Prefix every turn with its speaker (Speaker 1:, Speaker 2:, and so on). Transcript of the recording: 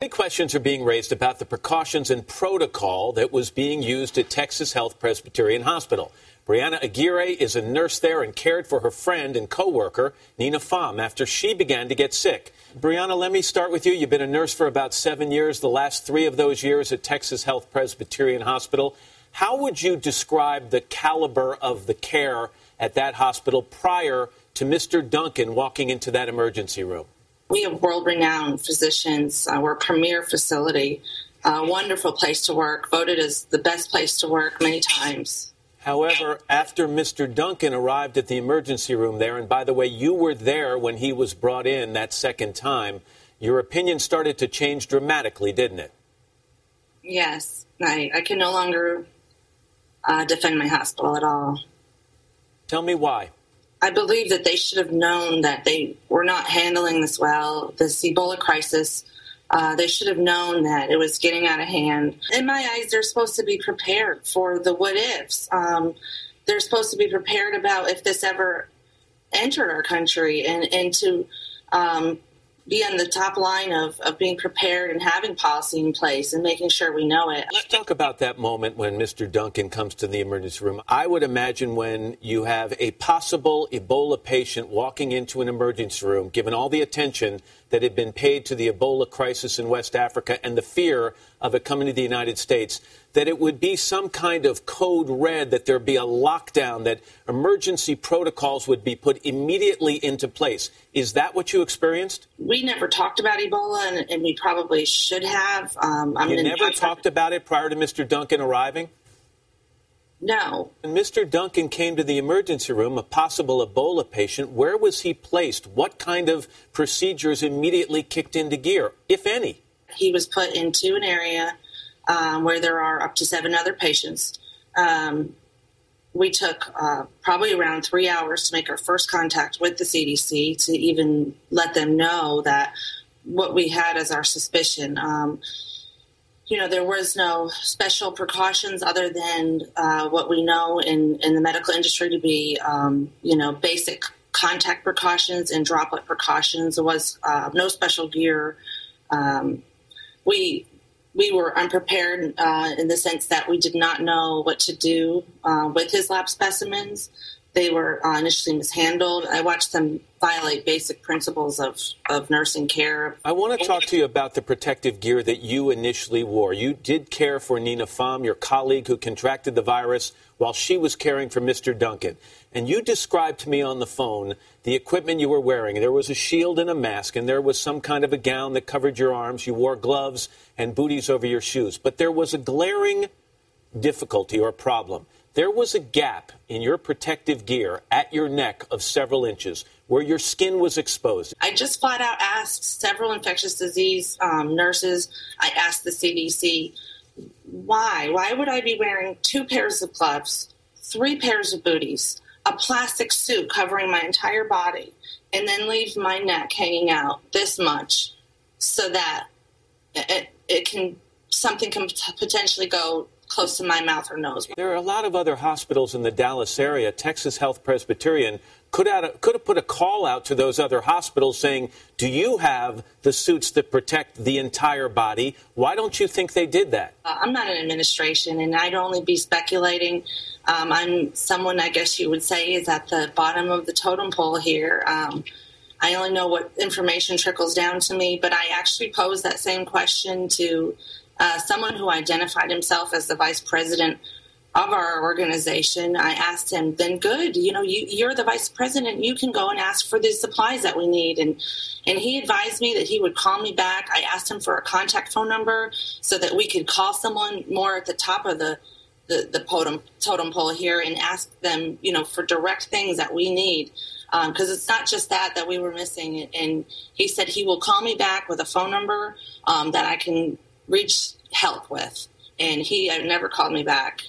Speaker 1: Many questions are being raised about the precautions and protocol that was being used at Texas Health Presbyterian Hospital. Brianna Aguirre is a nurse there and cared for her friend and co-worker, Nina Pham, after she began to get sick. Brianna, let me start with you. You've been a nurse for about 7 years, the last 3 of those years at Texas Health Presbyterian Hospital. How would you describe the caliber of the care at that hospital prior to Mr. Duncan walking into that emergency room?
Speaker 2: We have world-renowned physicians. We're a premier facility, a wonderful place to work, voted as the best place to work many times.
Speaker 1: However, after Mr. Duncan arrived at the emergency room there, and by the way, you were there when he was brought in that second time, your opinion started to change dramatically, didn't it?
Speaker 2: Yes. I can no longer defend my hospital at all.
Speaker 1: Tell me why.
Speaker 2: I believe that they should have known that they were not handling this well, this Ebola crisis. They should have known that it was getting out of hand. In my eyes, they're supposed to be prepared for the what ifs. They're supposed to be prepared about if this ever entered our country and to be on the top line of being prepared and having policy in place and making sure we know it.
Speaker 1: Let's talk about that moment when Mr. Duncan comes to the emergency room. I would imagine when you have a possible Ebola patient walking into an emergency room, given all the attention that had been paid to the Ebola crisis in West Africa and the fear of it coming to the United States, that it would be some kind of code red, that there'd be a lockdown, that emergency protocols would be put immediately into place. Is that what you experienced?
Speaker 2: We never talked about Ebola, and we probably should have.
Speaker 1: You never talked about it prior to Mr. Duncan arriving?
Speaker 2: No.
Speaker 1: When Mr. Duncan came to the emergency room, a possible Ebola patient, where was he placed? What kind of procedures immediately kicked into gear, if any?
Speaker 2: He was put into an area where there are up to 7 other patients. We took probably around 3 hours to make our first contact with the CDC to even let them know that what we had as our suspicion. There was no special precautions other than what we know in the medical industry to be, basic contact precautions and droplet precautions. There was no special gear. We were unprepared in the sense that we did not know what to do with his lab specimens. They were initially mishandled. I watched them violate basic principles of nursing care.
Speaker 1: I want to talk to you about the protective gear that you initially wore. You did care for Nina Pham, your colleague who contracted the virus while she was caring for Mr. Duncan. And you described to me on the phone the equipment you were wearing. There was a shield and a mask, and there was some kind of a gown that covered your arms. You wore gloves and booties over your shoes. But there was a glaring difficulty or problem. There was a gap in your protective gear at your neck of several inches where your skin was exposed.
Speaker 2: I just flat out asked several infectious disease nurses. I asked the CDC, why? Why would I be wearing 2 pairs of gloves, 3 pairs of booties, a plastic suit covering my entire body, and then leave my neck hanging out this much so that something can potentially go close to my mouth or nose?
Speaker 1: There are a lot of other hospitals in the Dallas area. Texas Health Presbyterian could have put a call out to those other hospitals saying, do you have the suits that protect the entire body? Why don't you think they did that?
Speaker 2: I'm not an administration, and I'd only be speculating. I'm someone, I guess you would say, is at the bottom of the totem pole here. I only know what information trickles down to me, but I actually posed that same question to someone who identified himself as the vice president of our organization. I asked him, then good, you're the vice president. You can go and ask for the supplies that we need. And he advised me that he would call me back. I asked him for a contact phone number so that we could call someone more at the top of the totem pole here and ask them, for direct things that we need. Because it's not just that we were missing. And he said he will call me back with a phone number that I can reach help with. And he never called me back.